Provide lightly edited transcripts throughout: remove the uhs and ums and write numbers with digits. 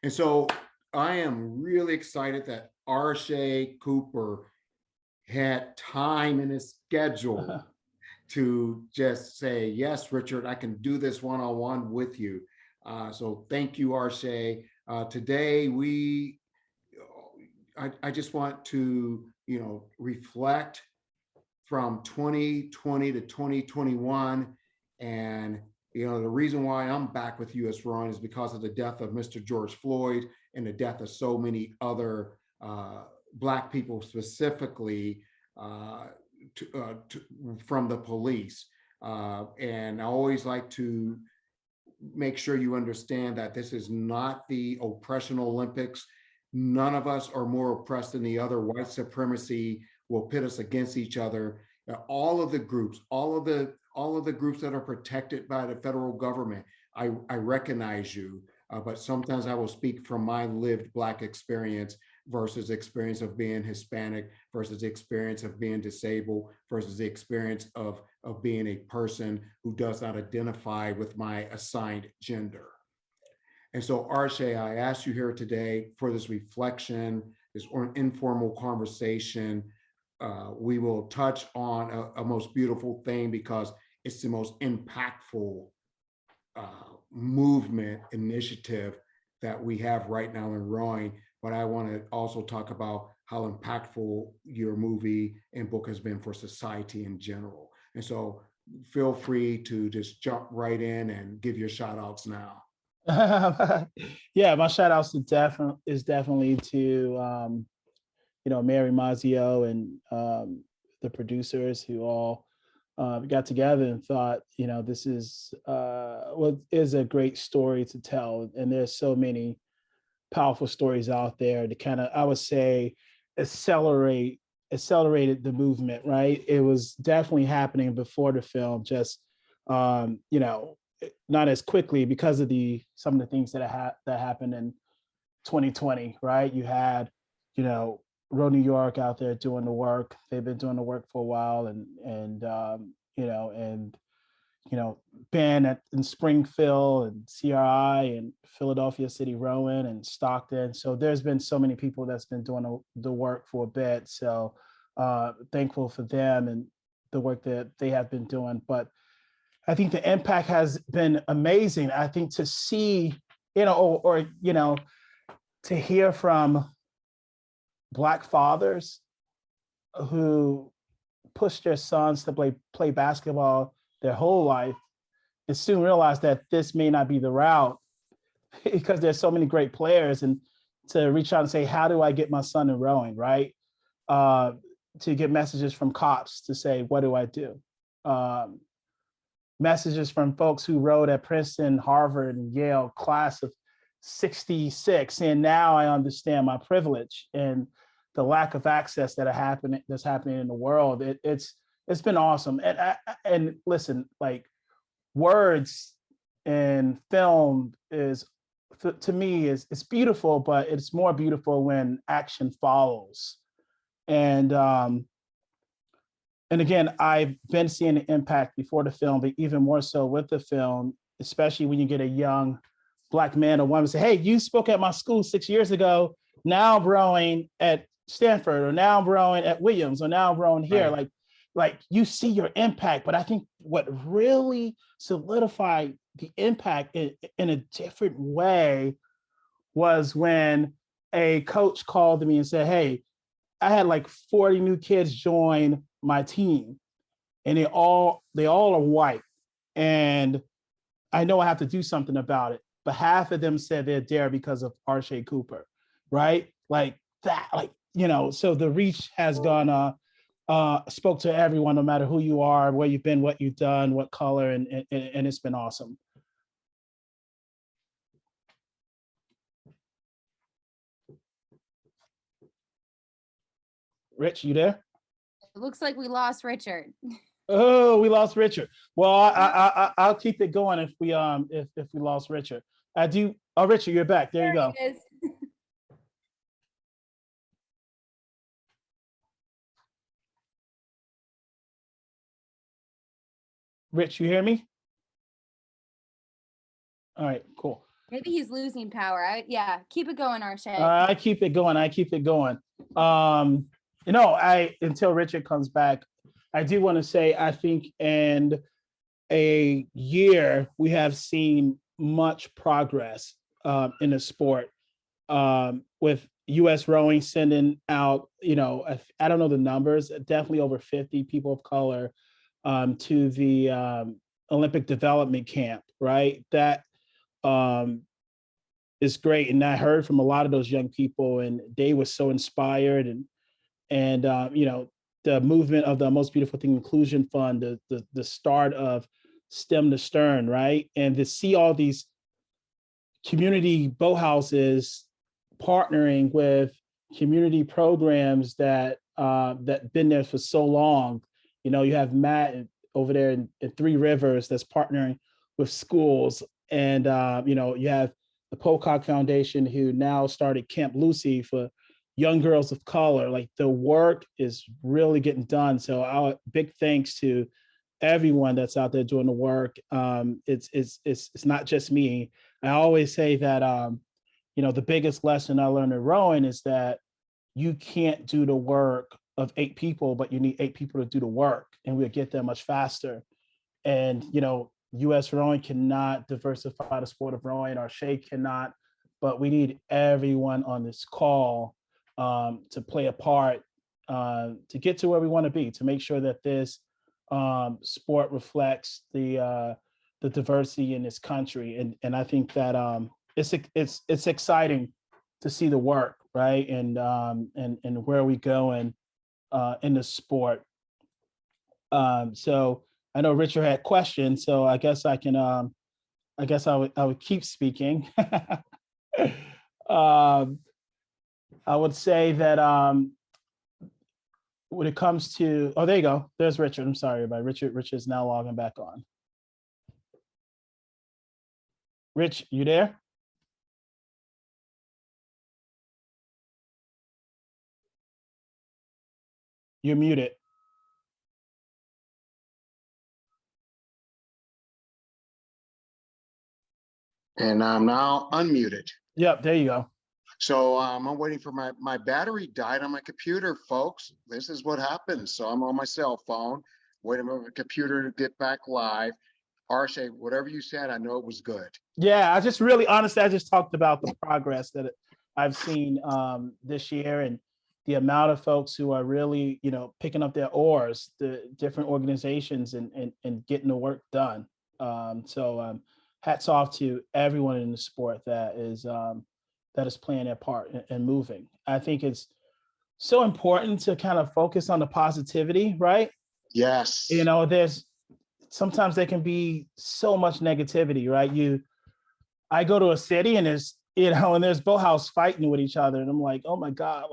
And so I am really excited that Arshay Cooper had time in his schedule to just say, yes, Richard, I can do this one-on-one with you. So thank you, Arshay. Today, I just want to, reflect from 2020 to 2021. And, the reason why I'm back with you as Ron is because of the death of Mr. George Floyd and the death of so many other Black people specifically from the police. And I always like to make sure you understand that this is not the oppression Olympics. None of us are more oppressed than the other. White supremacy will pit us against each other. All of the groups, all of the groups that are protected by the federal government, I recognize you, but sometimes I will speak from my lived Black experience versus the experience of being Hispanic, versus the experience of being disabled, versus the experience of being a person who does not identify with my assigned gender. And so, Arshay, I asked you here today for this reflection, this informal conversation. We will touch on a most beautiful thing because it's the most impactful movement initiative that we have right now in rowing. But I want to also talk about how impactful your movie and book has been for society in general. And so feel free to just jump right in and give your shout outs now. Yeah, my shout outs is definitely to Mary Mazio and the producers who all got together and thought, this is what is a great story to tell. And there's so many powerful stories out there to kind of, I would say, accelerated the movement, right? It was definitely happening before the film, just not as quickly because of some of the things that happened in 2020, right? You had, Row New York out there doing the work. They've been doing the work for a while, and Ben in Springfield and CRI and Philadelphia City Rowing and Stockton. So there's been so many people that's been doing the work for a bit. So thankful for them and the work that they have been doing. But I think the impact has been amazing. I think to see, or to hear from Black fathers who pushed their sons to play basketball their whole life and soon realize that this may not be the route because there's so many great players, and to reach out and say, how do I get my son in rowing, right? To get messages from cops to say, what do I do? Messages from folks who rowed at Princeton, Harvard, and Yale, class of 66. And now I understand my privilege and the lack of access that's happening in the world. It's been awesome. And listen, like, words and film is, to me, it's beautiful, but it's more beautiful when action follows. And again, I've been seeing the impact before the film, but even more so with the film, especially when you get a young Black man or woman say, hey, you spoke at my school 6 years ago. Now I'm rowing at Stanford, or now I'm rowing at Williams, or now I'm rowing here. Right. Like you see your impact. But I think what really solidified the impact in a different way was when a coach called me and said, hey, I had like 40 new kids join my team, and they all are white. And I know I have to do something about it. But half of them said they're there because of Arshay Cooper, right? Like that, so the reach has gone, spoke to everyone, no matter who you are, where you've been, what you've done, what color, and it's been awesome. Rich, you there? It looks like we lost Richard. Oh, we lost Richard. Well, I'll keep it going if we lost Richard. I do. Oh, Richard, you're back. There you go. He is. Rich, you hear me? All right, cool. Maybe he's losing power. Yeah, keep it going, Arshay. I keep it going. I keep it going. Until Richard comes back, I do want to say I think in a year we have seen much progress in the sport, with U.S. rowing sending out, I don't know the numbers, definitely over 50 people of color to the Olympic development camp, right? That is great. And I heard from a lot of those young people, and they were so inspired. And the movement of the Most Beautiful Thing Inclusion Fund, the start of STEM to Stern, right? And to see all these community boathouses partnering with community programs that been there for so long. You have Matt over there in Three Rivers that's partnering with schools, and you have the Pocock Foundation, who now started Camp Lucy for young girls of color. Like, the work is really getting done. So our big thanks to everyone that's out there doing the work. It's not just me. I always say that the biggest lesson I learned in rowing is that you can't do the work of 8 people, but you need 8 people to do the work, and we'll get there much faster. And U.S. rowing cannot diversify the sport of rowing, or Shea cannot, but we need everyone on this call to play a part to get to where we want to be, to make sure that this sport reflects the diversity in this country. And I think that it's exciting to see the work, right? And where we going in the sport. So I know Richard had questions, so I guess I can. I guess I would keep speaking. I would say that when it comes to, there you go. There's Richard. I'm sorry, everybody. Richard's now logging back on. Rich, you there? You're muted. And I'm now unmuted. Yep, there you go. So I'm waiting for my battery died on my computer, folks. This is what happens. So I'm on my cell phone, waiting for my computer to get back live. Arshay, whatever you said, I know it was good. Yeah, I just talked about the progress that I've seen this year, and the amount of folks who are really, picking up their oars, the different organizations, and getting the work done. So hats off to everyone in the sport that is playing their part and moving. I think it's so important to kind of focus on the positivity, right? Yes. Sometimes there can be so much negativity, right? I go to a city and there's boathouse fighting with each other, and I'm like, oh my God,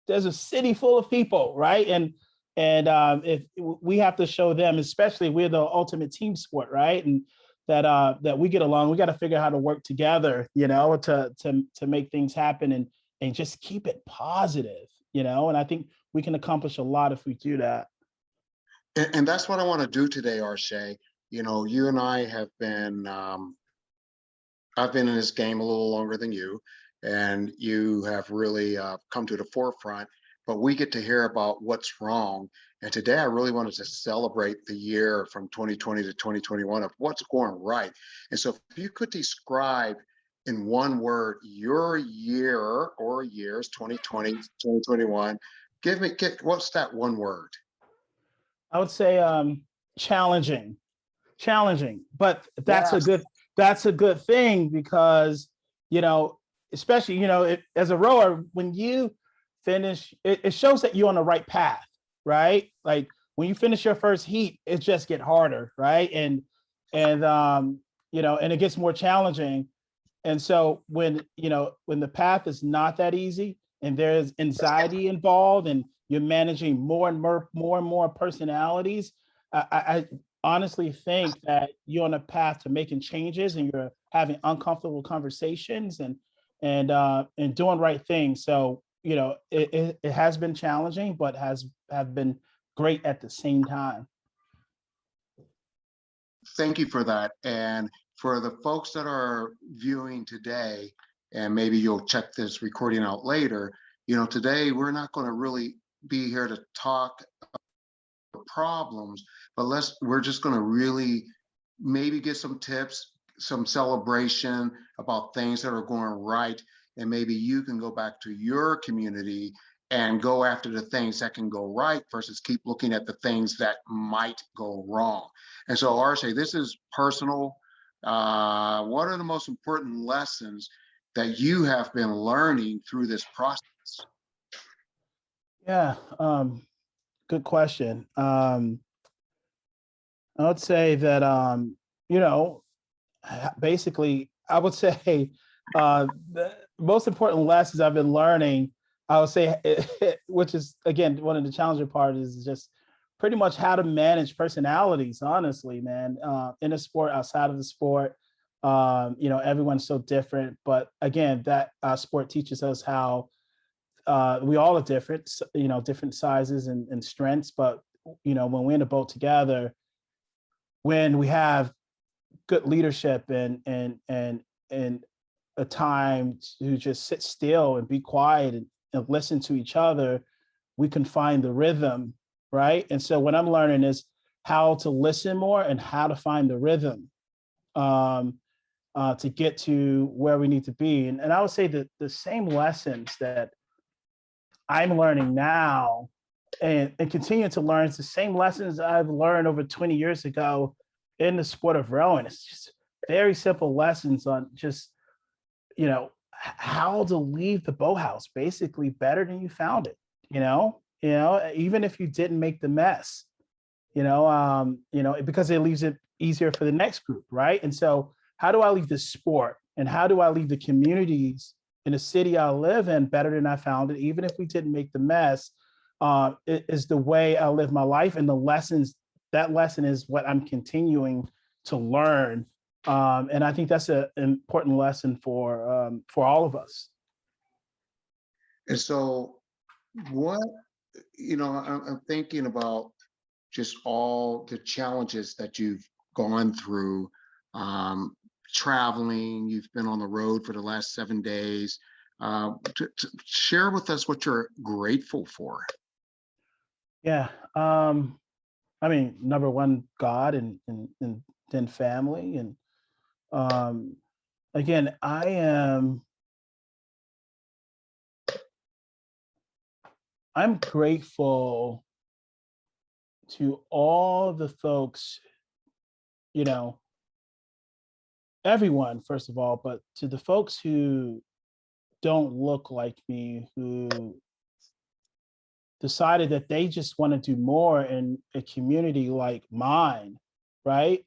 there's a city full of people, right? And if we have to show them, especially we're the ultimate team sport, right? And that we get along, we got to figure out how to work together, to make things happen and just keep it positive, and I think we can accomplish a lot if we do that. And that's what I want to do today, Arshay. You and I have been, I've been in this game a little longer than you, and you have really come to the forefront, but we get to hear about what's wrong. And today I really wanted to celebrate the year from 2020 to 2021 of what's going right. And so if you could describe in one word your year or years, 2020, 2021, what's that one word? I would say challenging, but that's Yes. that's a good thing, because especially as a rower, when you finish, it shows that you're on the right path, right? Like, when you finish your first heat, it just get harder, right? And it gets more challenging. And so when the path is not that easy, and there's anxiety involved, and you're managing more and more personalities, I honestly think that you're on a path to making changes, and you're having uncomfortable conversations and doing right things. So it has been challenging, but have been great at the same time. Thank you for that. And for the folks that are viewing today, and maybe you'll check this recording out later, today we're not going to really be here to talk problems, but we're just going to really maybe get some tips, some celebration about things that are going right, and maybe you can go back to your community and go after the things that can go right versus keep looking at the things that might go wrong. And so, RJ, this is personal. What are the most important lessons that you have been learning through this process? Yeah, good question. I would say that basically, I would say the most important lessons I've been learning, I would say, which is again one of the challenging parts, is just pretty much how to manage personalities. Honestly, man, in a sport, outside of the sport, everyone's so different. But again, that sport teaches us how we all are different, different sizes and strengths. But when we're in a boat together, when we have good leadership and a time to just sit still and be quiet and listen to each other, we can find the rhythm, right? And so what I'm learning is how to listen more and how to find the rhythm to get to where we need to be. And I would say that the same lessons that I'm learning now and continue to learn, it's the same lessons I've learned over 20 years ago in the sport of rowing. It's just very simple lessons on just, how to leave the boathouse basically better than you found it, even if you didn't make the mess, because it leaves it easier for the next group, right? And so how do I leave the sport and how do I leave the communities in the city I live in better than I found it, even if we didn't make the mess, is the way I live my life. And that lesson is what I'm continuing to learn. And I think that's an important lesson for all of us. And so what, I'm thinking about just all the challenges that you've gone through, traveling, you've been on the road for the last 7 days. To share with us what you're grateful for. Yeah. I mean, number one, God and then family. And again, I'm grateful to all the folks, everyone, first of all, but to the folks who don't look like me, who decided that they just want to do more in a community like mine, right?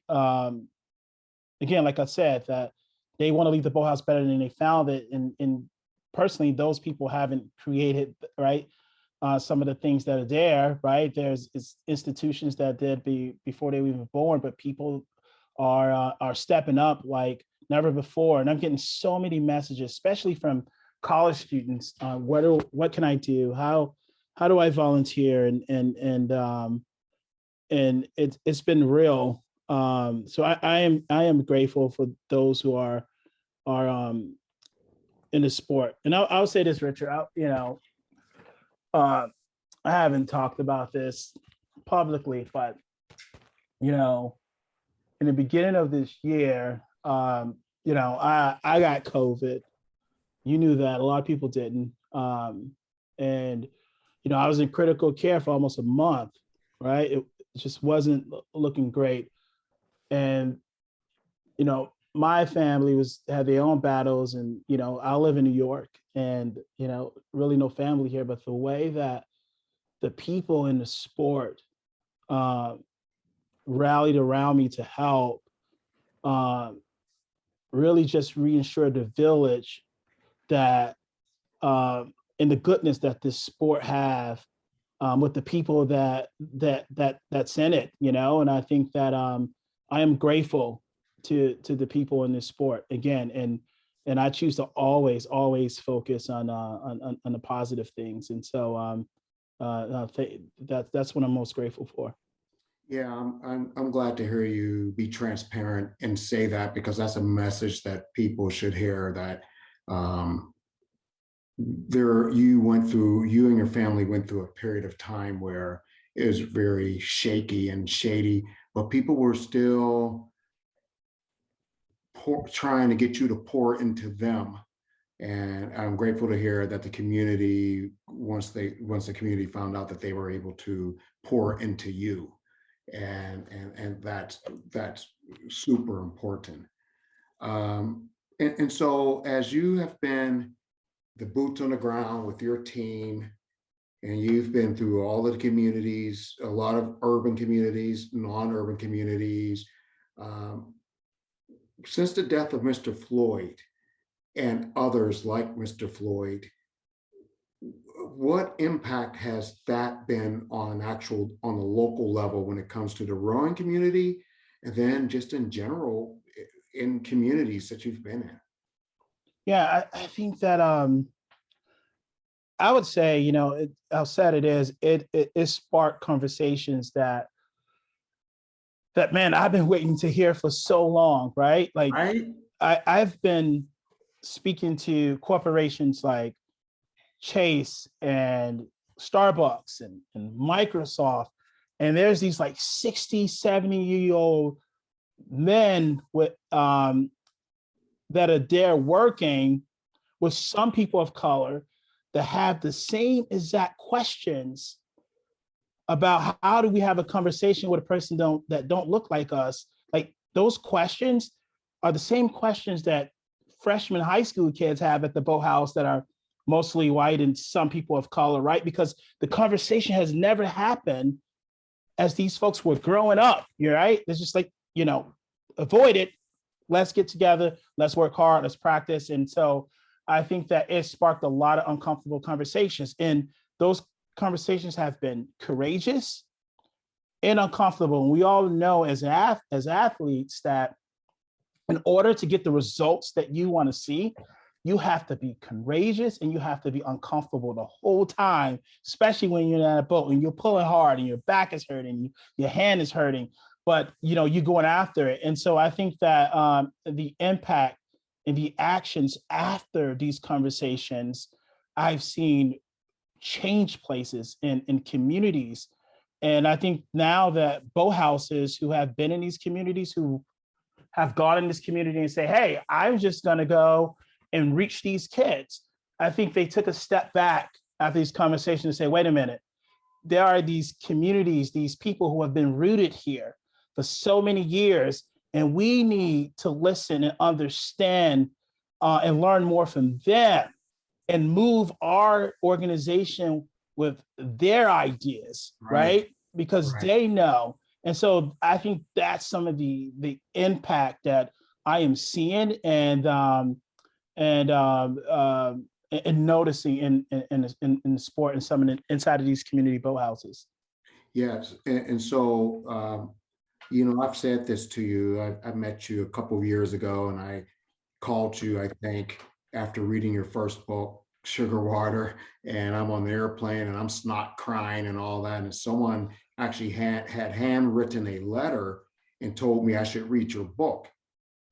Again, like I said, that they want to leave the boathouse better than they found it. And personally, those people haven't created, right, some of the things that are there, right? There's institutions that did before they were even born, but people are stepping up like never before. And I'm getting so many messages, especially from college students. What can I do? How do I volunteer? And it's been real. So I am grateful for those who are in the sport. And I'll say this, Richard. I haven't talked about this publicly, but in the beginning of this year, I got COVID. You knew that. A lot of people didn't. And I was in critical care for almost a month, right? It just wasn't looking great. And, my family had their own battles, and, I live in New York and, really no family here, but the way that the people in the sport rallied around me to help really just reassured the village that and the goodness that this sport have with the people that's in it, and I think that I am grateful to the people in this sport again, and I choose to always focus on the positive things, and so that's what I'm most grateful for. Yeah, I'm glad to hear you be transparent and say that, because that's a message that people should hear, that um, you and your family went through a period of time where it was very shaky and shady, but people were still trying to get you to pour into them. And I'm grateful to hear that the community, once the community found out that they were able to pour into you, and that's super important. And so as you have been the boots on the ground with your team, and you've been through all of the communities, a lot of urban communities, non-urban communities, um, since the death of Mr. Floyd and others like Mr. Floyd, what impact has that been on the local level when it comes to the rowing community, and then just in general in communities that you've been in? Yeah, I think that I would say, how sad it is, it sparked conversations that man, I've been waiting to hear for so long, right? Like Right. I've been speaking to corporations like Chase and Starbucks and Microsoft. And there's these like 60, 70-year-old men with that are there working with some people of color that have the same exact questions about how do we have a conversation with a person that don't look like us. Like those questions are the same questions that freshman high school kids have at the boathouse that are mostly white and some people of color, right? Because the conversation has never happened as these folks were growing up. You're right. It's just like, avoid it. Let's get together. Let's work hard. Let's practice. And so I think that it sparked a lot of uncomfortable conversations. And those conversations have been courageous and uncomfortable. And we all know as athletes that in order to get the results that you want to see, you have to be courageous and you have to be uncomfortable the whole time, especially when you're in a boat and you're pulling hard and your back is hurting, your hand is hurting, but you're going after it. And so I think that the impact and the actions after these conversations, I've seen change places in communities. And I think now that boat houses who have been in these communities, who have gone in this community and say, hey, I'm just going to go and reach these kids. I think they took a step back after these conversations and say, wait a minute, there are these communities, these people who have been rooted here for so many years, and we need to listen and understand and learn more from them and move our organization with their ideas, Right. right? Because Right. they know. And so I think that's some of the impact that I am seeing and noticing in the sport and some inside of these community boat houses. Yes. And so I've said this to you. I met you a couple of years ago, and I called you, I think, after reading your first book, Sugar Water, and I'm on the airplane and I'm snot crying and all that. And someone actually had handwritten a letter and told me I should read your book.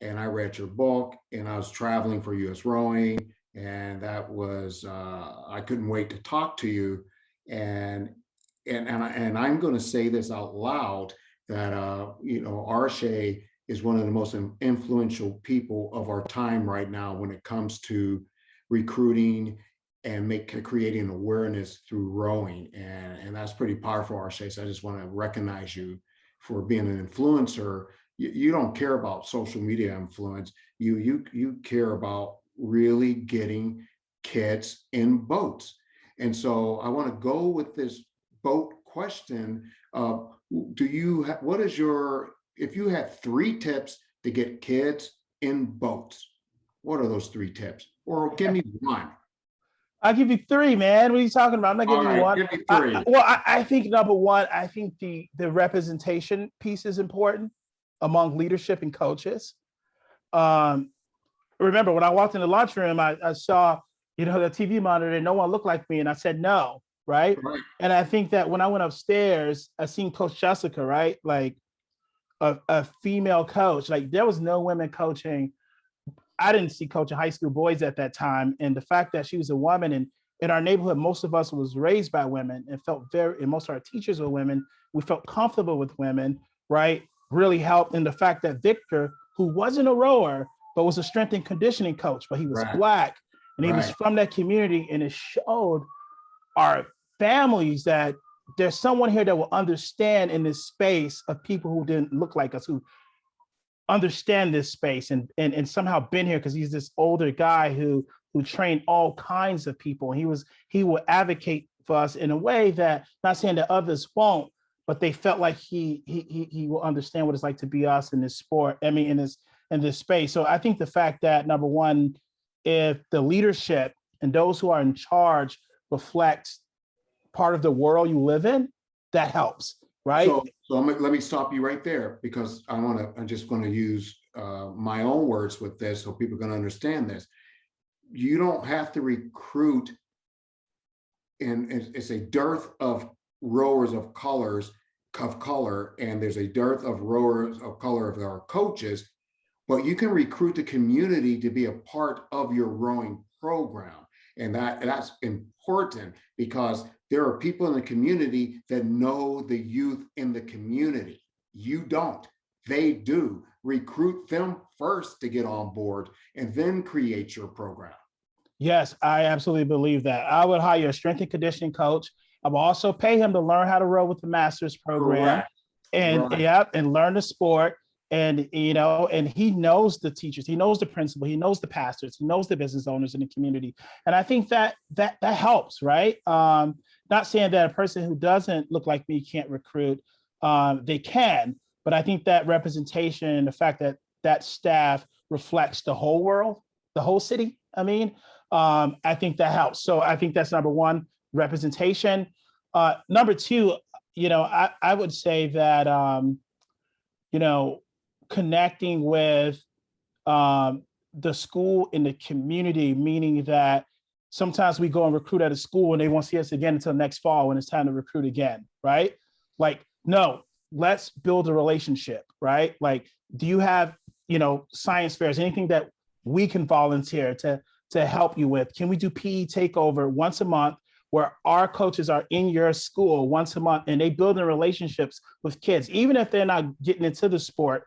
And I read your book, and I was traveling for US Rowing, and that was I couldn't wait to talk to you. And I'm going to say this out loud, that Arshay is one of the most influential people of our time right now when it comes to recruiting and creating awareness through rowing, and that's pretty powerful, Arshay. So I just want to recognize you for being an influencer. You don't care about social media influence. You care about really getting kids in boats. And so I want to go with this boat question. What is your, if you had 3 tips to get kids in boats, what are those 3 tips? Or give me one. I'll give you 3, man. What are you talking about? I'm not All giving you right, one. give me 3. I think number one, I think the representation piece is important among leadership and coaches. Um, Remember when I walked in the lunchroom, I saw, the TV monitor and no one looked like me. And I said, no, right? Right. And I think that when I went upstairs, I seen Coach Jessica, right? Like a female coach. Like there was no women coaching. I didn't see coaching high school boys at that time. And the fact that she was a woman, and in our neighborhood, most of us was raised by women and and most of our teachers were women. We felt comfortable with women, right? Really helped. And the fact that Victor, who wasn't a rower, but was a strength and conditioning coach, but he was Right. Black and he was Right. from that community. And it showed our families that there's someone here that will understand in this space of people who didn't look like us, who understand this space and somehow been here, because he's this older guy who trained all kinds of people. And he will advocate for us in a way that, not saying that others won't, but they felt like he will understand what it's like to be us in this sport. I mean, in this space. So I think the fact that, number one, if the leadership and those who are in charge reflect part of the world you live in, that helps, right? So let me stop you right there, because I'm just going to use my own words with this so people can understand this. You don't have to recruit, and it's a dearth of rowers of color, and there's a dearth of rowers of color of our coaches, but you can recruit the community to be a part of your rowing program. And that's important, because there are people in the community that know the youth in the community. You don't. They do. Recruit them first to get on board and then create your program. Yes, I absolutely believe that. I would hire a strength and conditioning coach. I will also pay him to learn how to row with the master's program. Correct. And Right. yeah, and learn the sport. And and he knows the teachers, he knows the principal, he knows the pastors, he knows the business owners in the community. And I think that helps, right? Not saying that a person who doesn't look like me can't recruit. They can, but I think that representation and the fact that that staff reflects the whole world, the whole city. I mean, I think that helps. So I think that's number one, representation. Number two, I would say that connecting with the school and the community, meaning that sometimes we go and recruit at a school and they won't see us again until next fall when it's time to recruit again, right? Like, no, let's build a relationship, right? Like, do you have, science fairs, anything that we can volunteer to help you with? Can we do PE takeover once a month, where our coaches are in your school once a month and they building relationships with kids, even if they're not getting into the sport,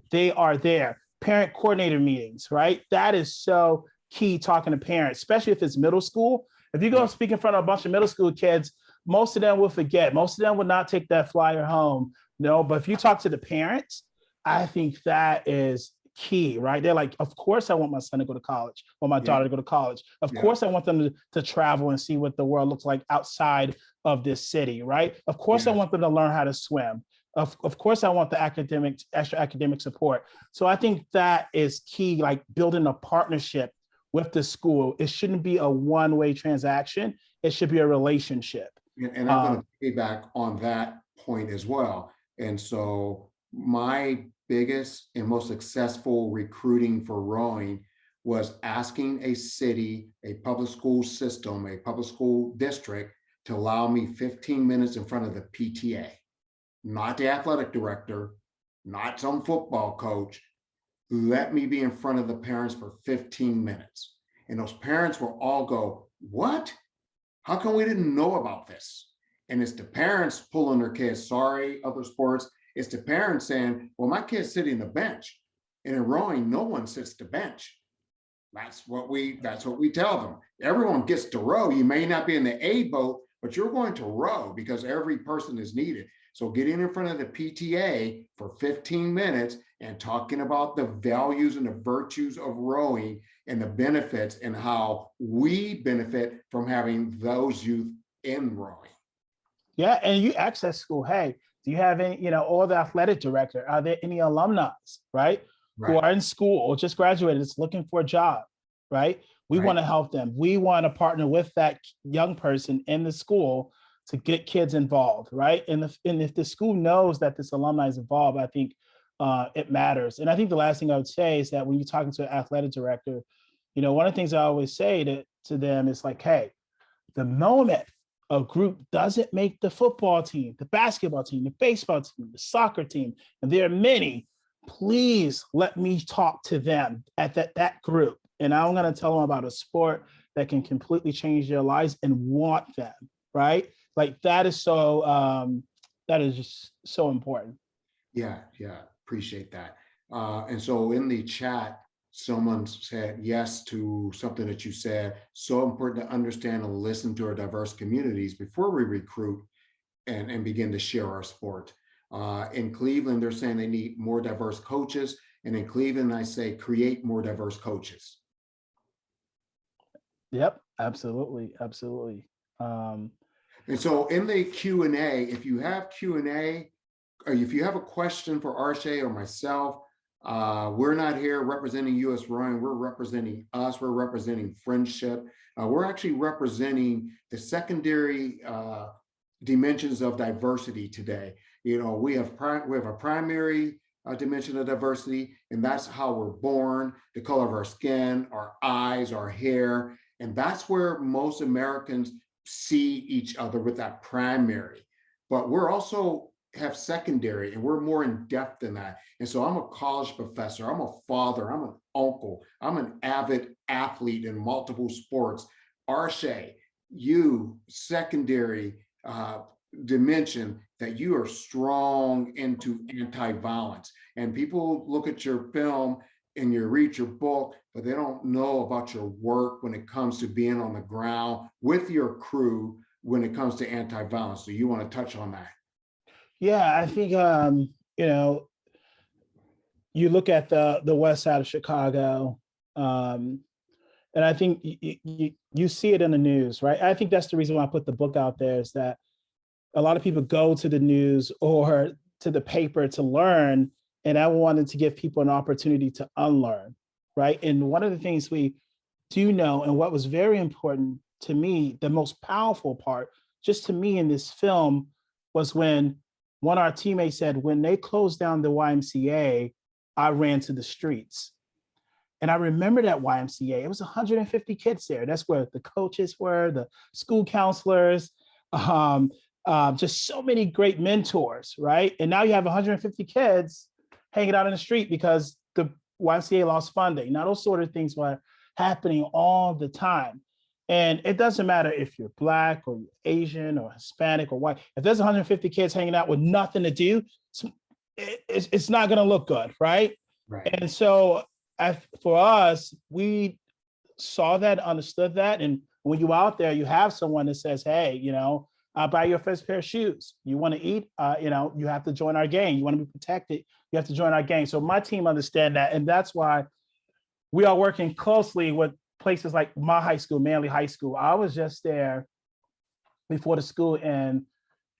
they are there. Parent coordinator meetings, right? That is so key, talking to parents, especially if it's middle school. If you go speak in front of a bunch of middle school kids, most of them will forget. Most of them will not take that flyer home. No, but if you talk to the parents, I think that is key, right? They're like, of course I want my son to go to college or my daughter to go to college. Of course I want them to travel and see what the world looks like outside of this city, right? Of course I want them to learn how to swim. Of course I want the extra academic support. So I think that is key, like building a partnership with the school. It shouldn't be a one-way transaction. It should be a relationship. And I'm going to piggyback on that point as well. And so my biggest and most successful recruiting for rowing was asking a city, a public school system, a public school district to allow me 15 minutes in front of the PTA, not the athletic director, not some football coach. Let me be in front of the parents for 15 minutes. And those parents will all go, what? How come we didn't know about this? And it's the parents pulling their kids. Sorry, other sports. It's the parents saying, well, my kid's sitting the bench. And in rowing, no one sits the bench. That's what we tell them. Everyone gets to row. You may not be in the A boat, but you're going to row because every person is needed. So getting in front of the PTA for 15 minutes and talking about the values and the virtues of rowing and the benefits and how we benefit from having those youth in rowing. Yeah, and you access school. Hey, do you have any, or the athletic director? Are there any alumni, right? Who are in school or just graduated, is looking for a job, right? We want to help them. We want to partner with that young person in the school to get kids involved, right? And if the school knows that this alumni is involved, I think it matters. And I think the last thing I would say is that when you're talking to an athletic director, one of the things I always say to them is like, hey, the moment a group doesn't make the football team, the basketball team, the baseball team, the soccer team, and there are many, please let me talk to them at that group. And I'm going to tell them about a sport that can completely change their lives and want them, right? Like that is that is just so important. Yeah, appreciate that. And so in the chat, someone said yes to something that you said. So important to understand and listen to our diverse communities before we recruit and begin to share our sport. In Cleveland, they're saying they need more diverse coaches. And in Cleveland, I say create more diverse coaches. Yep, absolutely, absolutely. And so in the Q&A, if you have Q&A, or if you have a question for Arshay or myself, we're not here representing US Rowing, we're representing us, we're representing friendship. We're actually representing the secondary dimensions of diversity today. You know, we have a primary dimension of diversity, and that's how we're born, the color of our skin, our eyes, our hair, and that's where most Americans see each other with that primary. But we're also have secondary, and we're more in depth than that. And so I'm a college professor, I'm a father, I'm an uncle, I'm an avid athlete in multiple sports. Arshay, you secondary dimension that you are strong into anti-violence. And people look at your film and you read your book, but they don't know about your work when it comes to being on the ground with your crew when it comes to anti-violence. So you want to touch on that? Yeah, I think you know, you look at the west side of Chicago, and I think you see it in the news, right? I think that's the reason why I put the book out there, is that a lot of people go to the news or to the paper to learn, and I wanted to give people an opportunity to unlearn, right? And one of the things we do know, and what was very important to me, the most powerful part, just to me in this film, was when one of our teammates said, when they closed down the YMCA, I ran to the streets. And I remember that YMCA, it was 150 kids there. That's where the coaches were, the school counselors, just so many great mentors, right? And now you have 150 kids hanging out in the street because the YMCA lost funding. Now those sort of things were happening all the time. And it doesn't matter if you're Black or Asian or Hispanic or white. If there's 150 kids hanging out with nothing to do, it's not going to look good, right? Right. And so for us, we saw that, understood that. And when you're out there, you have someone that says, hey, you know, I'll buy your first pair of shoes. You want to eat, you know, you have to join our gang. You want to be protected, you have to join our gang. So my team understand that. And that's why we are working closely with places like my high school, Manly High School. I was just there before the school,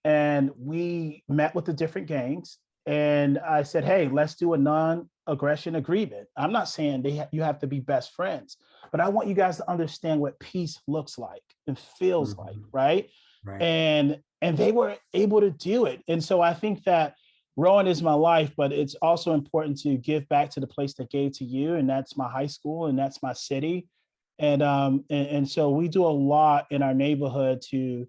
and we met with the different gangs. And I said, hey, let's do a non-aggression agreement. I'm not saying you have to be best friends, but I want you guys to understand what peace looks like and feels like, right? Right. And they were able to do it. And so I think that rowing is my life, but it's also important to give back to the place that gave to you, and that's my high school, and that's my city. And so we do a lot in our neighborhood to,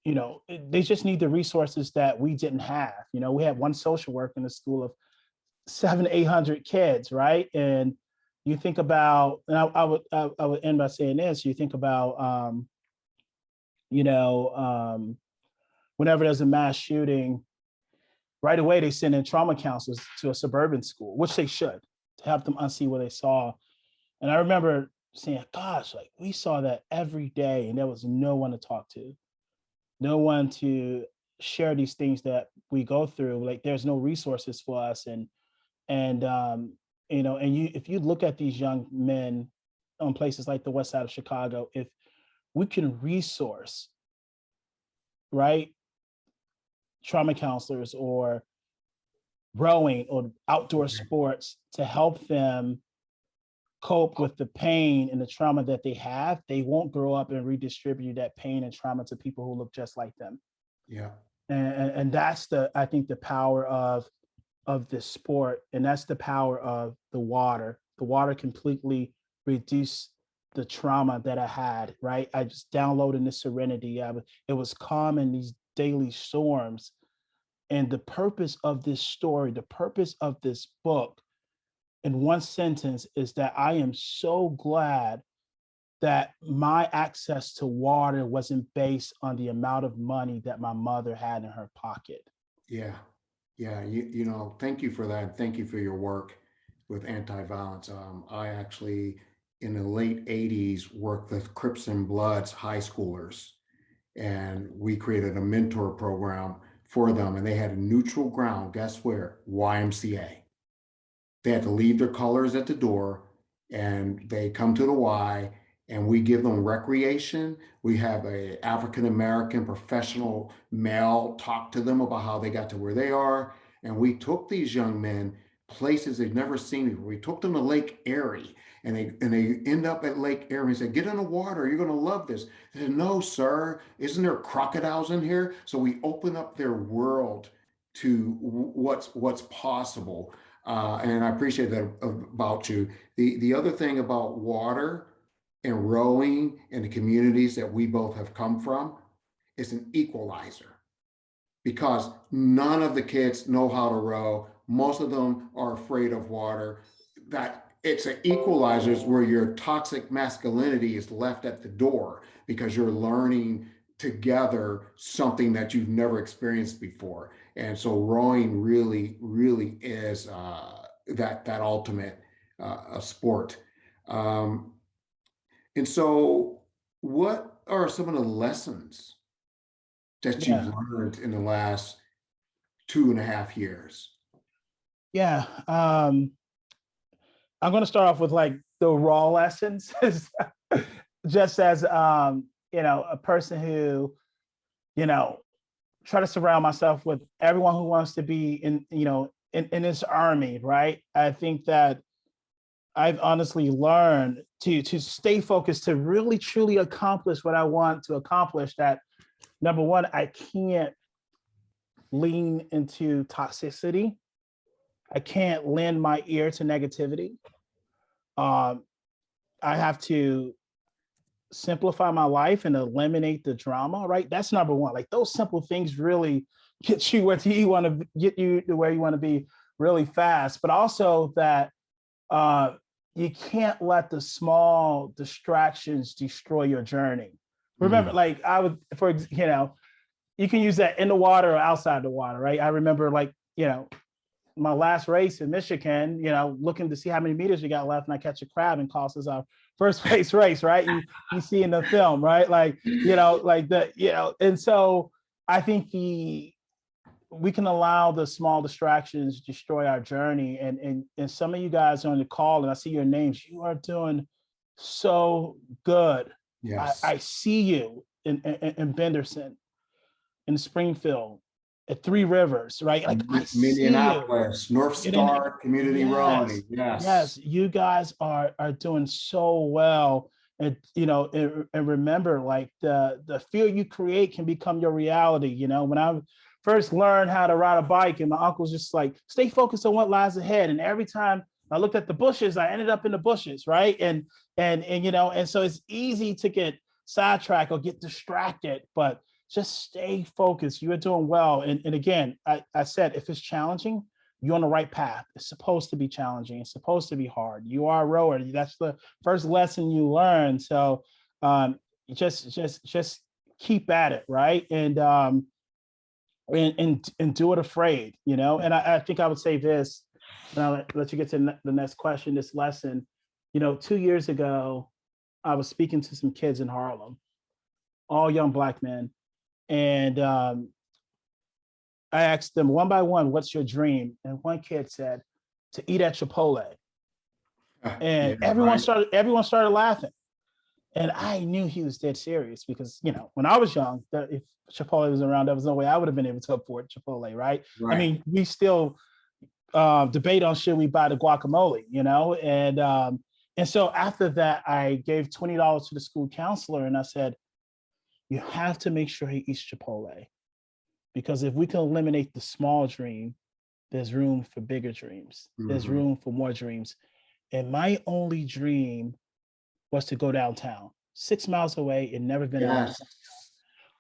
you know, they just need the resources that we didn't have. You know, we had one social worker in the school of 700 to 800 kids, right? And you think about, and I would end by saying this. You think about, you know, whenever there's a mass shooting, right away they send in trauma counselors to a suburban school, which they should, to help them unsee what they saw. And I remember saying, gosh, like we saw that every day, and there was no one to talk to, no one to share these things that we go through. Like there's no resources for us. And you know, and if you look at these young men on places like the west side of Chicago, if we can resource, right, trauma counselors or rowing or outdoor sports to help them cope with the pain and the trauma that they have, they won't grow up and redistribute that pain and trauma to people who look just like them. Yeah. And that's I think the power of this sport, and that's the power of the water. The water completely reduce the trauma that I had, right? I just downloaded the serenity. It was calm in these daily storms. And the purpose of this story, the purpose of this book, in one sentence, is that I am so glad that my access to water wasn't based on the amount of money that my mother had in her pocket. Yeah. Yeah. Thank you for that. Thank you for your work with anti-violence. I actually, in the late 80s, worked with Crips and Bloods high schoolers, and we created a mentor program for them, and they had a neutral ground. Guess where? YMCA. They had to leave their colors at the door, and they come to the Y, and we give them recreation. We have a African American professional male talk to them about how they got to where they are. And we took these young men places they've never seen before. We took them to Lake Erie, and they end up at Lake Erie and say, "Get in the water, you're gonna love this." They said, "No, sir, isn't there crocodiles in here?" So we open up their world to what's possible. And I appreciate that about you. The other thing about water and rowing and the communities that we both have come from is an equalizer, because none of the kids know how to row. Most of them are afraid of water. That it's an equalizer where your toxic masculinity is left at the door because you're learning together something that you've never experienced before. And so rowing really, really is that ultimate sport. Um, and so, what are some of the lessons that you've Yeah, learned in the last 2.5 years? yeah. I'm going to start off with like the raw lessons, just as a person who, you know, try to surround myself with everyone who wants to be in this army, right? I think that I've honestly learned to stay focused, to really truly accomplish what I want to accomplish. That number one, I can't lean into toxicity. I can't lend my ear to negativity. Um, I have to simplify my life and eliminate the drama, right? That's number one. Like those simple things really get you where you want to get you to where you want to be really fast. But also that you can't let the small distractions destroy your journey. Remember, Mm. like I would, you can use that in the water or outside the water, right? I remember like, my last race in Michigan, looking to see how many meters we got left, and I catch a crab and costs us our first place race, right? You see in the film, right? Like, and so I think we can allow the small distractions destroy our journey. And some of you guys on the call, and I see your names, you are doing so good. Yes. I see you in Benderson, in Springfield, at Three Rivers, right? Like I see you. Minneapolis, North It in, Star Community yes, Rowing. Yes. yes, you guys are doing so well. And and remember, like the fear you create can become your reality. When I first learned how to ride a bike, and my uncle's just like, stay focused on what lies ahead. And every time I looked at the bushes, I ended up in the bushes, right? And so it's easy to get sidetracked or get distracted, but just stay focused. You are doing well. And again, I said, if it's challenging, you're on the right path. It's supposed to be challenging. It's supposed to be hard. You are a rower. That's the first lesson you learn. So just keep at it, right? And do it afraid, And I think I would say this, and I'll let you get to the next question, this lesson. 2 years ago, I was speaking to some kids in Harlem, all young Black men. And I asked them one by one, what's your dream? And one kid said, to eat at Chipotle. And Yeah, right. everyone started laughing. And I knew he was dead serious because, when I was young, if Chipotle was around, there was no way I would have been able to afford Chipotle, right? I Right. mean, we still debate on should we buy the guacamole, and so after that, I gave $20 to the school counselor, and I said, you have to make sure he eats Chipotle, because if we can eliminate the small dream, there's room for bigger dreams. There's Mhm. room for more dreams. And my only dream was to go downtown, 6 miles away and never been downtown. Yes.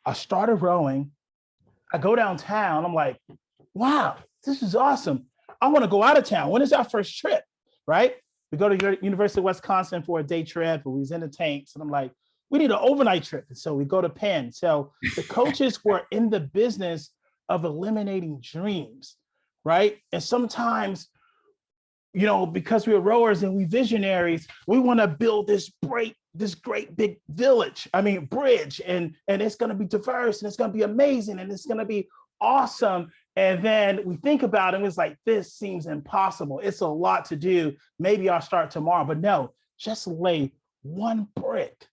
I started rowing. I go downtown. I'm like, wow, this is awesome. I want to go out of town. When is our first trip? Right? We go to University of Wisconsin for a day trip, and we was in the tanks. And I'm like, we need an overnight trip. And so we go to Penn. So the coaches were in the business of eliminating dreams, right? And sometimes, you know, because we're rowers and we visionaries, we want to build this great big village, bridge, and it's going to be diverse and it's going to be amazing and it's going to be awesome. And then we think about it and it's like, this seems impossible. It's a lot to do. Maybe I'll start tomorrow, but no, just lay one brick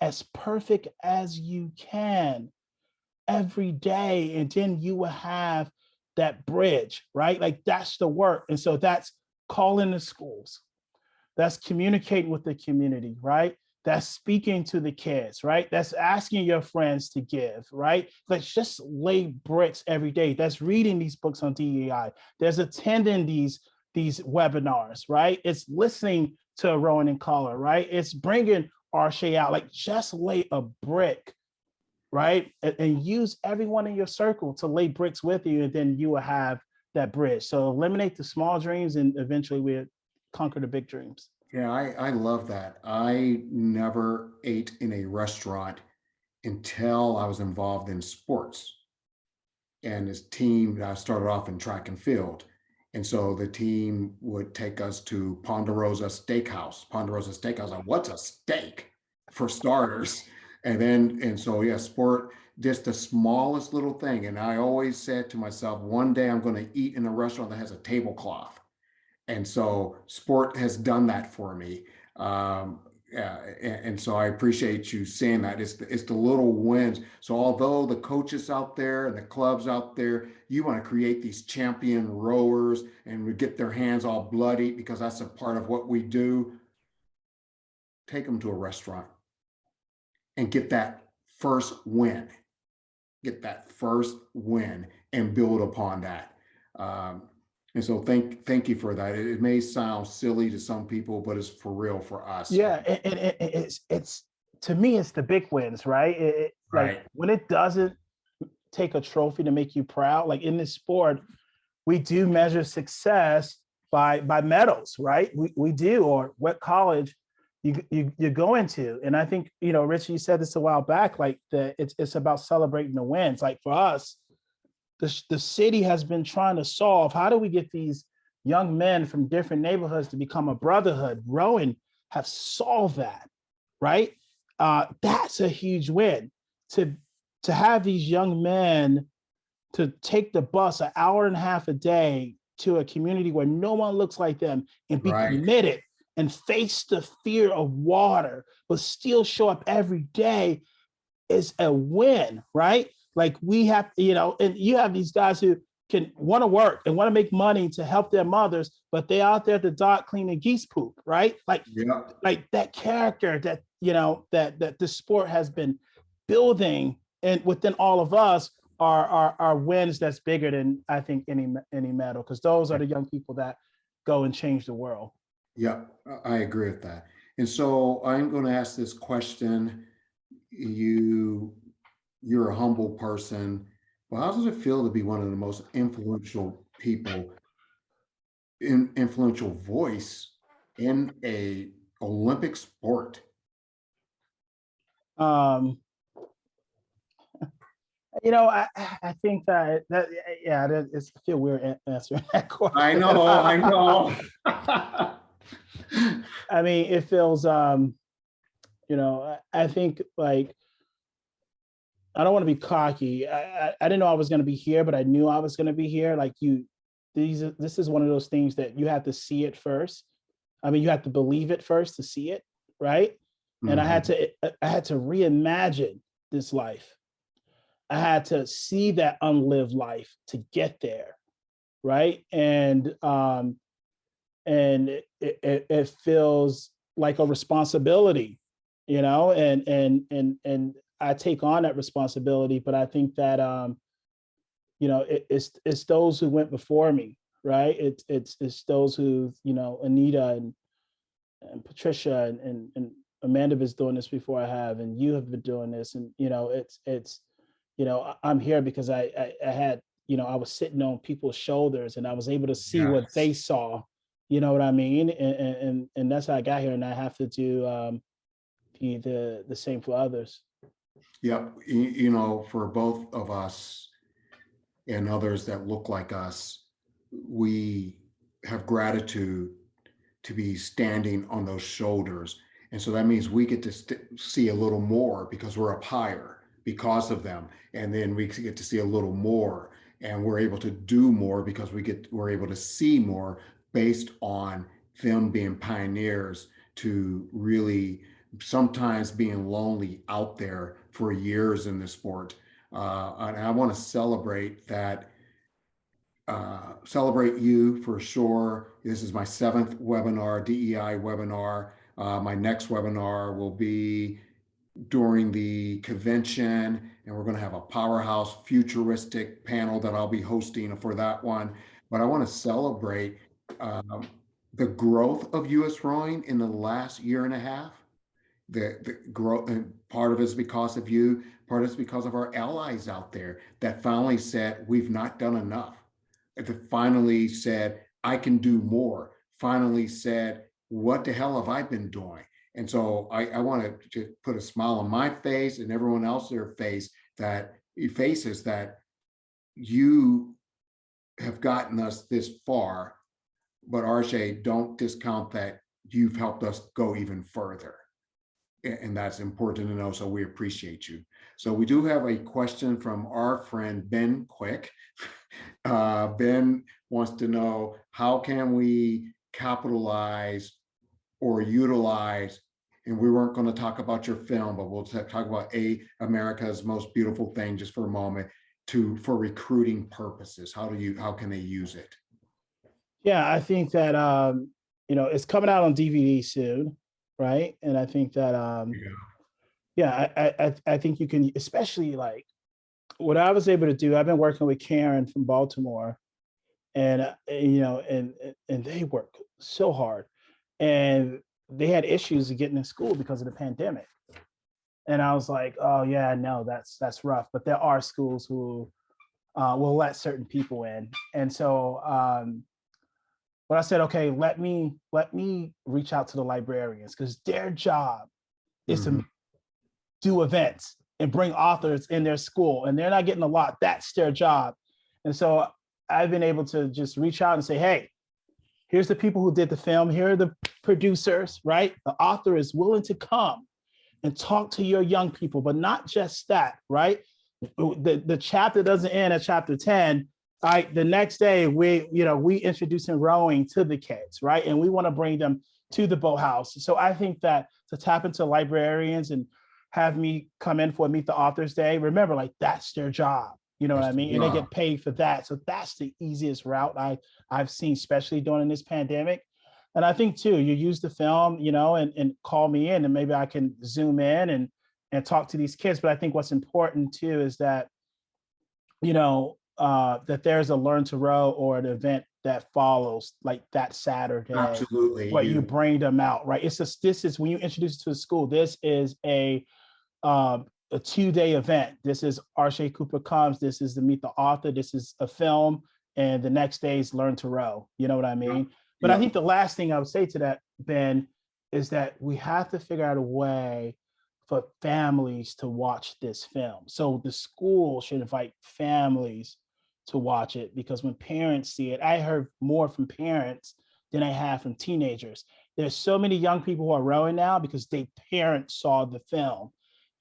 as perfect as you can every day. And then you will have that bridge, right? Like that's the work. And so that's calling the schools. That's communicating with the community, right? That's speaking to the kids, right? That's asking your friends to give, right? Let's just lay bricks every day. That's reading these books on DEI. There's attending these webinars, right? It's listening to Rowan and Collar, right? It's bringing Arshay out. Like just lay a brick, right? And use everyone in your circle to lay bricks with you, and then you will have that bridge. So eliminate the small dreams, and eventually we'll conquer the big dreams. Yeah, I love that. I never ate in a restaurant until I was involved in sports. And this team, I started off in track and field. And so the team would take us to Ponderosa Steakhouse. Ponderosa Steakhouse, like, what's a steak for starters? And so, yeah, sport, just the smallest little thing. And I always said to myself, one day I'm going to eat in a restaurant that has a tablecloth. And so sport has done that for me. Yeah, and so I appreciate you saying that. It's the little wins. So although the coaches out there and the clubs out there, you want to create these champion rowers and we get their hands all bloody because that's a part of what we do, take them to a restaurant and get that first win. Get that first win and build upon that. And so thank you for that. It may sound silly to some people, but it's for real for us. Yeah, and it's to me, it's the big wins, right? Right. Like when it doesn't take a trophy to make you proud, like in this sport, we do measure success by medals, right? We do, or what college you go into. And I think, you know, Rich, you said this a while back, like it's about celebrating the wins. Like for us, the city has been trying to solve, how do we get these young men from different neighborhoods to become a brotherhood? Rowan have solved that, right? That's a huge win. To have these young men to take the bus an hour and a half a day to a community where no one looks like them and be Right. committed and face the fear of water, but still show up every day is a win, right? Like we have, you know, and you have these guys who can want to work and want to make money to help their mothers, but they're out there at the dock cleaning geese poop, right? Like, Yeah. like that character that, you know, that the sport has been building, and within all of us are wins that's bigger than I think any medal, because those are the young people that go and change the world. Yeah, I agree with that. And so I'm going to ask this question. You're a humble person. Well, how does it feel to be one of the most influential people, influential voice in a Olympic sport? You know, I think that yeah, it's I feel weird answering that question. I know. I mean, it feels you know, I think like I don't want to be cocky. I didn't know I was going to be here, but I knew I was going to be here. Like this is one of those things that you have to see it first. I mean, you have to believe it first to see it, right? And I had to reimagine this life. I had to see that unlived life to get there, right? And it feels like a responsibility, you know, and I take on that responsibility, but I think that you know, it's those who went before me, right? It's those who, you know, Anita and Patricia and Amanda was doing this before I have, and you have been doing this, and it's I'm here because I had I was sitting on people's shoulders and I was able to see what Yes. they saw, you know what I mean, and that's how I got here, and I have to do the same for others. Yep. For both of us and others that look like us, we have gratitude to be standing on those shoulders. And so that means we get to see a little more because we're up higher because of them. And then we get to see a little more, and we're able to do more because we're able to see more based on them being pioneers to really sometimes being lonely out there for years in the sport. And I want to celebrate you for sure. This is my 7th webinar, DEI webinar. My next webinar will be during the convention, and we're going to have a powerhouse futuristic panel that I'll be hosting for that one. But I want to celebrate the growth of U.S. rowing in the last year and a half. The growth, and part of it is because of you, part of it's because of our allies out there that finally said, we've not done enough. That finally said, I can do more. Finally said, what the hell have I been doing? And so I want to put a smile on my face and everyone else their face that faces that you have gotten us this far, but RJ, don't discount that you've helped us go even further. And that's important to know. So we appreciate you. So we do have a question from our friend Ben Quick. Ben wants to know, how can we capitalize or utilize, and we weren't going to talk about your film, but we'll talk about America's Most Beautiful Thing just for a moment, for recruiting purposes. How can they use it? Yeah, I think that it's coming out on DVD soon, right? And I think that I think you can, especially like what I was able to do. I've been working with Karen from Baltimore, and and they work so hard, and they had issues getting in school because of the pandemic. And I was like, oh yeah, no, that's rough. But there are schools who will let certain people in, and so but I said, okay, let me reach out to the librarians, because their job is to do events and bring authors in their school, and they're not getting a lot. That's their job. And so I've been able to just reach out and say, hey, here's the people who did the film. Here are the producers, right? The author is willing to come and talk to your young people, but not just that, right? The chapter doesn't end at chapter 10. The next day we introducing rowing to the kids, right? And we want to bring them to the boathouse. So I think that to tap into librarians and have me come in for Meet the Authors Day, remember, like, that's their job. You know what I mean? And they get paid for that. So that's the easiest route I've seen, especially during this pandemic. And I think too, you use the film, and call me in, and maybe I can zoom in and talk to these kids. But I think what's important too is that, that there's a Learn to Row or an event that follows, like that Saturday. Absolutely. Where you bring them out, right? This is when you introduce it to a school. This is a 2-day event. This is Arshay Cooper Comes. This is the Meet the Author. This is a film, and the next day is Learn to Row. You know what I mean? But I think the last thing I would say to that, Ben, is that we have to figure out a way for families to watch this film. So the school should invite families to watch it, because when parents see it, I heard more from parents than I have from teenagers. There's so many young people who are rowing now because their parents saw the film.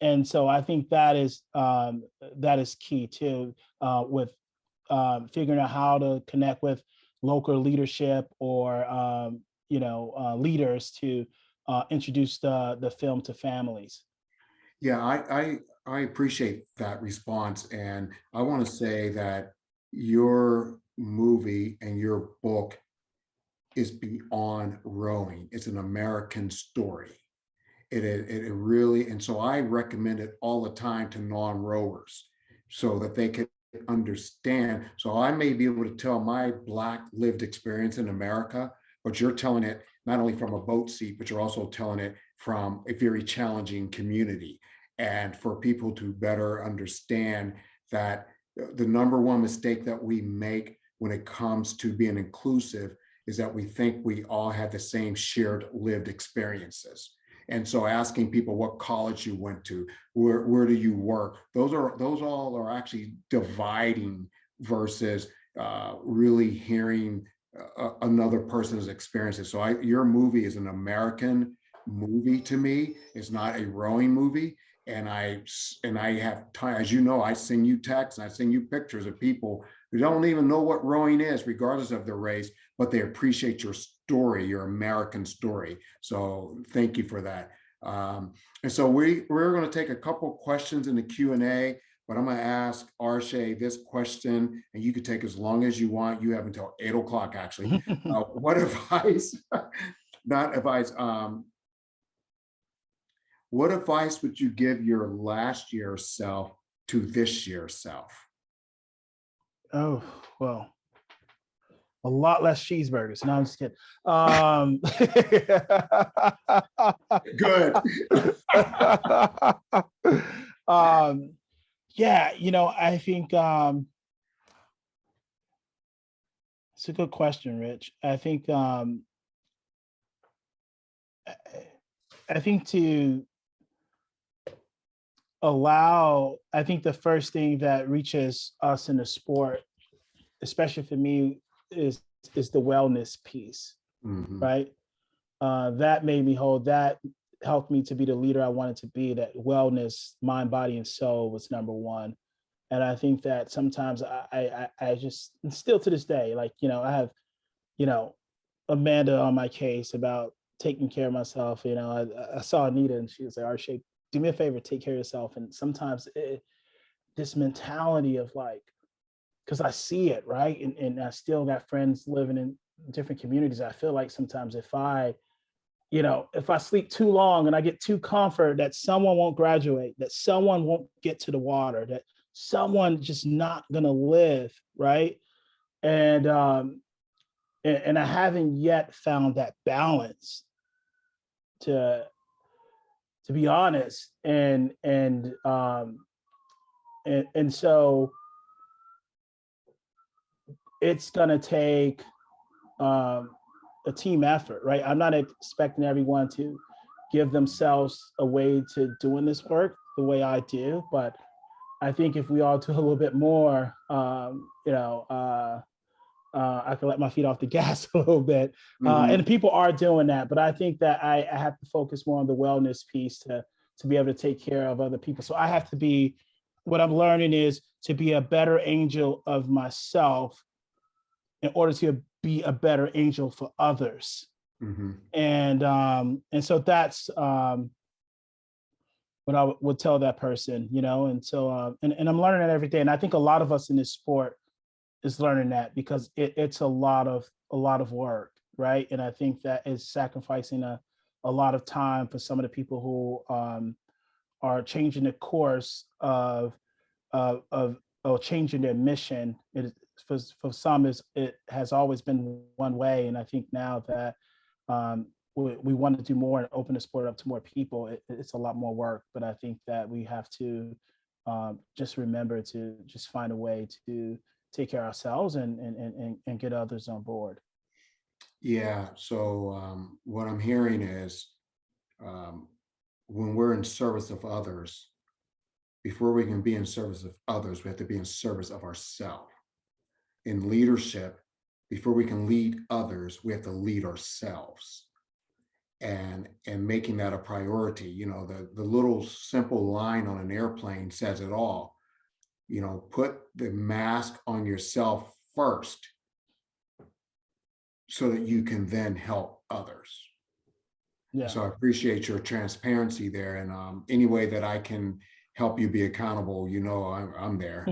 And so I think that is key too, with figuring out how to connect with local leadership or leaders to introduce the film to families. Yeah, I appreciate that response, and I want to say that your movie and your book is beyond rowing. It's an American story. It really, and so I recommend it all the time to non-rowers so that they can understand. So I may be able to tell my Black lived experience in America, but you're telling it not only from a boat seat, but you're also telling it from a very challenging community. And for people to better understand that the number one mistake that we make when it comes to being inclusive is that we think we all have the same shared lived experiences. And so asking people what college you went to, where do you work, those all are actually dividing versus really hearing another person's experiences. So your movie is an American movie to me. It's not a rowing movie. And I have time, as you know, I send you texts and I send you pictures of people who don't even know what rowing is, regardless of their race, but they appreciate your story, your American story. So thank you for that. And so we're going to take a couple questions in the Q&A, but I'm going to ask Arshay this question, and you could take as long as you want. You have until 8 o'clock, actually. What advice, not advice, what advice would you give your last year self to this year self? Oh, well, a lot less cheeseburgers. No, I'm just kidding. Good. Yeah, I think it's a good question, Rich. I think to allow, I think the first thing that reaches us in the sport, especially for me, is the wellness piece, right? That made me whole. That helped me to be the leader I wanted to be. That wellness, mind, body, and soul was number one. And I think that sometimes I just, and still to this day, like, I have, Amanda on my case about taking care of myself. I saw Anita and she was like, Arshay, do me a favor, take care of yourself. And sometimes this mentality of like, because I see it, right? And I still got friends living in different communities. I feel like sometimes if I sleep too long and I get too comfort, that someone won't graduate, that someone won't get to the water, that someone just not gonna live, right? And I haven't yet found that balance to be honest. And so it's gonna take a team effort, right? I'm not expecting everyone to give themselves away to doing this work the way I do, but I think if we all do a little bit more, I can let my feet off the gas a little bit. And people are doing that, but I think that I have to focus more on the wellness piece to be able to take care of other people. So I have to be, what I'm learning is to be a better angel of myself in order to be a better angel for others. And so that's what I would tell that person, and so and I'm learning that every day. And I think a lot of us in this sport is learning that because it's a lot of work, right? And I think that is sacrificing a lot of time for some of the people who are changing the course of changing their mission. For some, it has always been one way, and I think now that we want to do more and open the sport up to more people, it's a lot more work. But I think that we have to just remember to just find a way to take care of ourselves and get others on board. Yeah. So what I'm hearing is when we're in service of others, before we can be in service of others, we have to be in service of ourselves. In leadership, before we can lead others, we have to lead ourselves. And making that a priority, the little simple line on an airplane says it all. Put the mask on yourself first so that you can then help others. Yeah. So I appreciate your transparency there. And any way that I can help you be accountable, I'm there.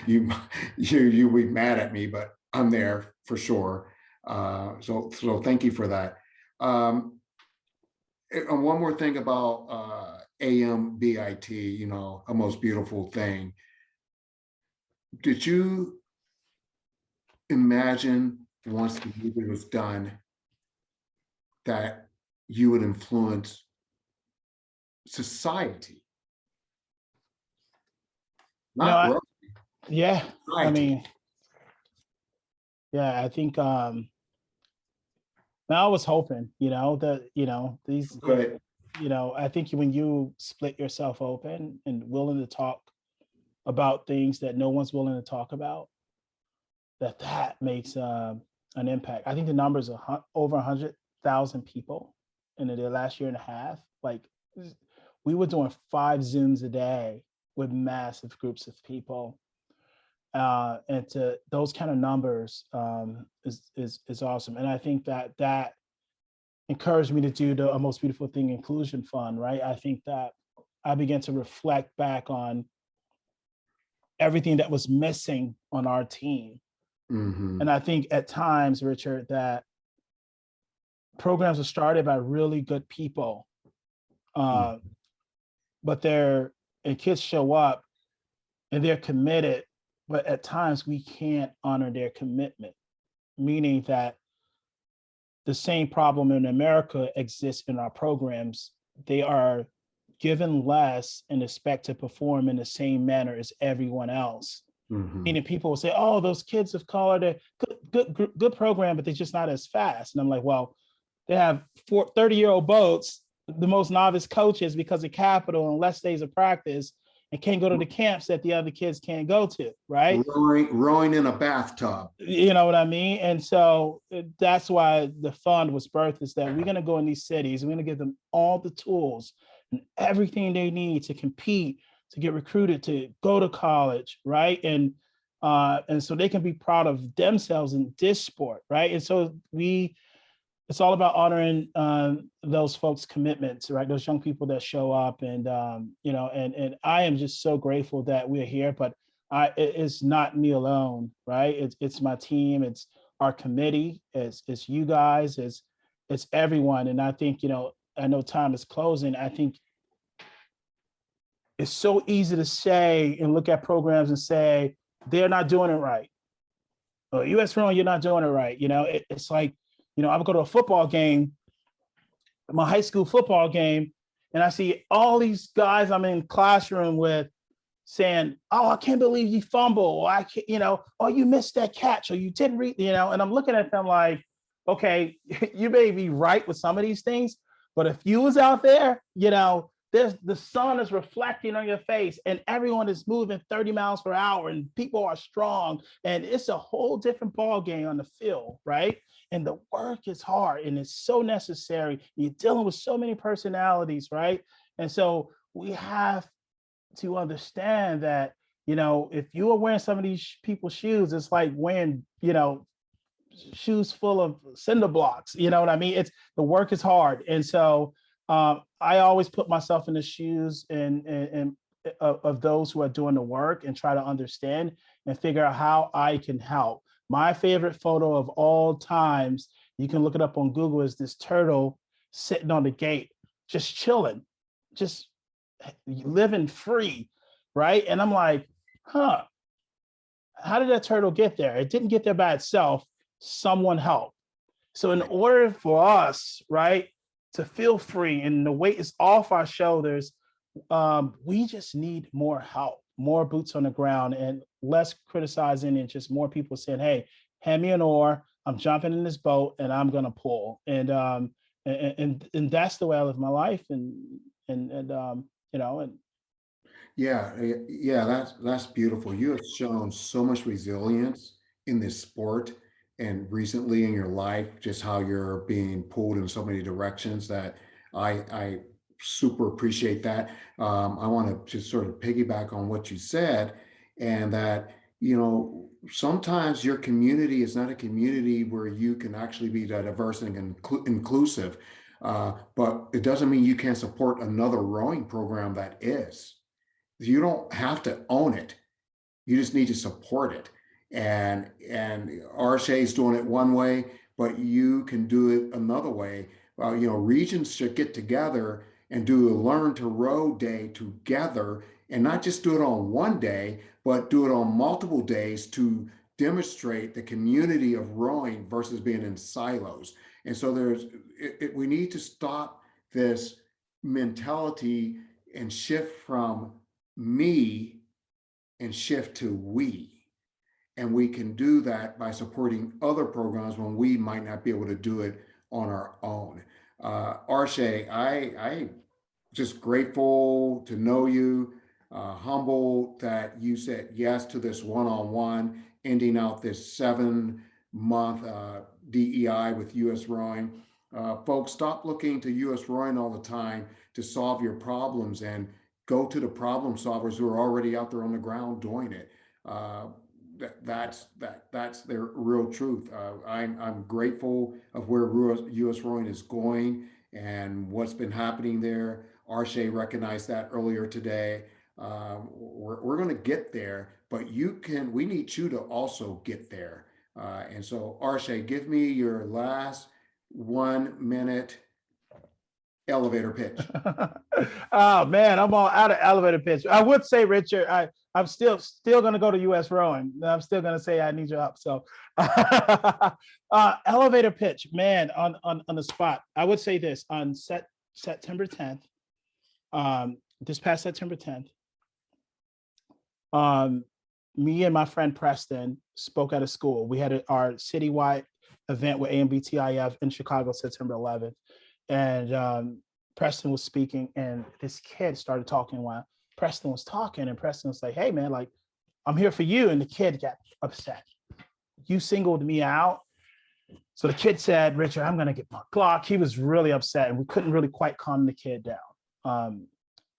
you be mad at me, but I'm there for sure. So thank you for that. And one more thing about AMBIT, a most beautiful thing. Did you imagine once the movie was done that you would influence society, not rowing, Yeah, I society. mean, yeah, I think I was hoping, that, these, But I think when you split yourself open and willing to talk about things that no one's willing to talk about, that makes an impact. I think the numbers are over 100,000 people in the last year and a half. Like, we were doing 5 Zooms a day with massive groups of people. And to those kind of numbers is awesome. And I think that encouraged me to do the Most Beautiful Thing Inclusion Fund, right? I think that I began to reflect back on everything that was missing on our team. And I think at times, Richard, that programs are started by really good people, but kids show up and they're committed, but at times we can't honor their commitment, meaning that the same problem in America exists in our programs. They are given less and expect to perform in the same manner as everyone else. Meaning people will say, oh, those kids of color, they're good program, but they're just not as fast. And I'm like, well, they have 30-year-old boats, the most novice coaches because of capital and less days of practice, and can't go to the camps that the other kids can't go to, right? Rowing in a bathtub. You know what I mean? And so that's why the fund was birthed, is that we're going to go in these cities, we're going to give them all the tools and everything they need to compete, to get recruited, to go to college, right? And so they can be proud of themselves in this sport, right? And so it's all about honoring those folks' commitments, right? Those young people that show up, and and I am just so grateful that we're here. But it's not me alone, right? It's my team, it's our committee, it's you guys, it's everyone. And I think, I know time is closing. I think it's so easy to say and look at programs and say they're not doing it right. Or US Rowing, you're not doing it right. It's like, I would go to a football game, my high school football game, and I see all these guys I'm in classroom with saying, oh, I can't believe you fumble. Or I can't, oh, you missed that catch, or you didn't read, and I'm looking at them like, okay, you may be right with some of these things, but if you was out there, the sun is reflecting on your face and everyone is moving 30 miles per hour and people are strong and it's a whole different ball game on the field, right? And the work is hard and it's so necessary. You're dealing with so many personalities, right? And so we have to understand that, if you are wearing some of these people's shoes, it's like wearing, shoes full of cinder blocks. You know what I mean? It's the work is hard. And so I always put myself in the shoes and of those who are doing the work and try to understand and figure out how I can help. My favorite photo of all times, you can look it up on Google, is this turtle sitting on the gate, just chilling, just living free, right? And I'm like, how did that turtle get there? It didn't get there by itself. Someone helped. So in order for us, right, to feel free and the weight is off our shoulders, we just need more help, more boots on the ground, and less criticizing, and just more people saying, hey, hand me an oar, I'm jumping in this boat and I'm gonna pull. And that's the way I live my life. Yeah, that's beautiful. You have shown so much resilience in this sport and recently in your life, just how you're being pulled in so many directions that I super appreciate that. I want to just sort of piggyback on what you said, and that, sometimes your community is not a community where you can actually be diverse and inclusive. But it doesn't mean you can't support another rowing program that is. You don't have to own it. You just need to support it. And RSA is doing it one way, but you can do it another way. Regions should get together and do a learn to row day together, and not just do it on one day, but do it on multiple days to demonstrate the community of rowing versus being in silos. And so we need to stop this mentality and shift from me and shift to we. And we can do that by supporting other programs when we might not be able to do it on our own. Arshay, I just grateful to know you, humbled that you said yes to this one-on-one, ending out this 7-month DEI with U.S. Rowing. Folks, stop looking to U.S. Rowing all the time to solve your problems and go to the problem solvers who are already out there on the ground doing it. That's their real truth. I'm grateful of where U.S. Rowing is going and what's been happening there. Arshay recognized that earlier today. We're going to get there, but we need you to also get there. And so, Arshay, give me your last 1 minute elevator pitch. Oh man, I'm all out of elevator pitch. I would say, Richard, I'm still going to go to U.S. Rowing. I'm still going to say I need your help. So, elevator pitch, man, on the spot. I would say this on September 10th. This past September 10th, me and my friend Preston spoke at a school. We had our citywide event with AMBTIF in Chicago, September 11th. And Preston was speaking, and this kid started talking while Preston was talking. And Preston was like, "Hey, man, like, I'm here for you." And the kid got upset. "You singled me out." So the kid said, "Richard, I'm going to get my Glock." He was really upset, and we couldn't really quite calm the kid down.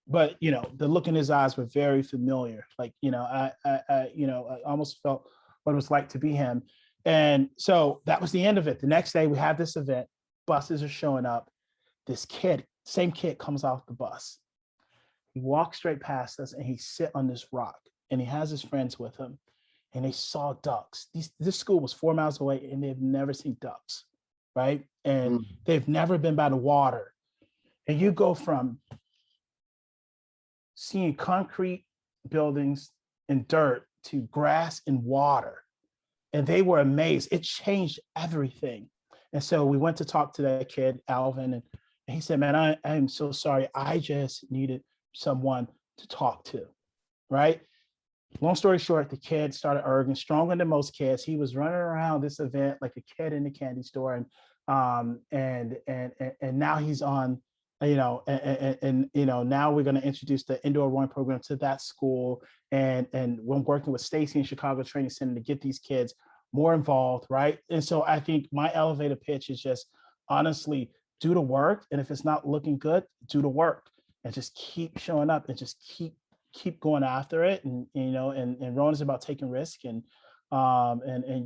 But the look in his eyes were very familiar. Like, I almost felt what it was like to be him. And so that was the end of it. The next day we have this event. Buses are showing up. This kid, same kid, comes off the bus. He walks straight past us and he sit on this rock, and he has his friends with him, and they saw ducks. This school was 4 miles away, and they've never seen ducks, right? And they've never been by the water. And you go from seeing concrete buildings and dirt to grass and water. And they were amazed. It changed everything. And so we went to talk to that kid, Alvin, and he said, "Man, I am so sorry. I just needed someone to talk to," right? Long story short, the kid started erging, stronger than most kids. He was running around this event like a kid in the candy store. And now he's on, now we're going to introduce the indoor rowing program to that school. And we're working with Stacy in Chicago Training Center to get these kids more involved, right? And so I think my elevator pitch is just honestly do the work. And if it's not looking good, do the work and just keep showing up and just keep going after it. And rowing is about taking risk, and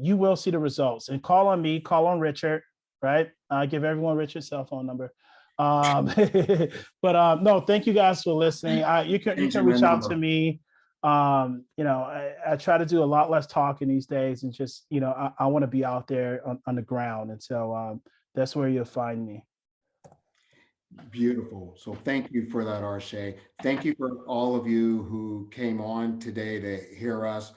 you will see the results. And call on me, call on Richard, right? I give everyone Richard's cell phone number. But no, thank you guys for listening. You can reach out to me. I try to do a lot less talking these days, and just, I want to be out there on the ground. And so that's where you'll find me. Beautiful. So thank you for that, Arshay. Thank you for all of you who came on today to hear us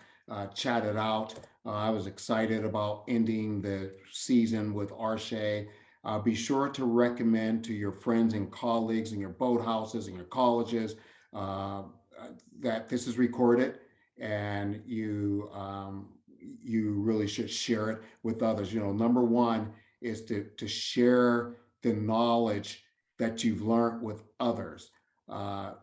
chat it out. I was excited about ending the season with Arshay. Be sure to recommend to your friends and colleagues in your boat houses and your colleges that this is recorded, and you really should share it with others. Number one is to share the knowledge that you've learned with others.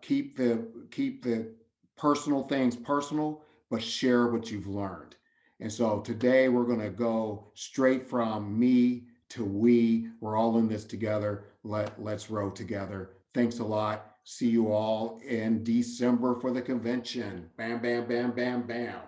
Keep the personal things personal, but share what you've learned. And so today we're going to go straight from me to we. We're all in this together. Let's row together. Thanks a lot. See you all in December for the convention. Bam, bam, bam, bam, bam.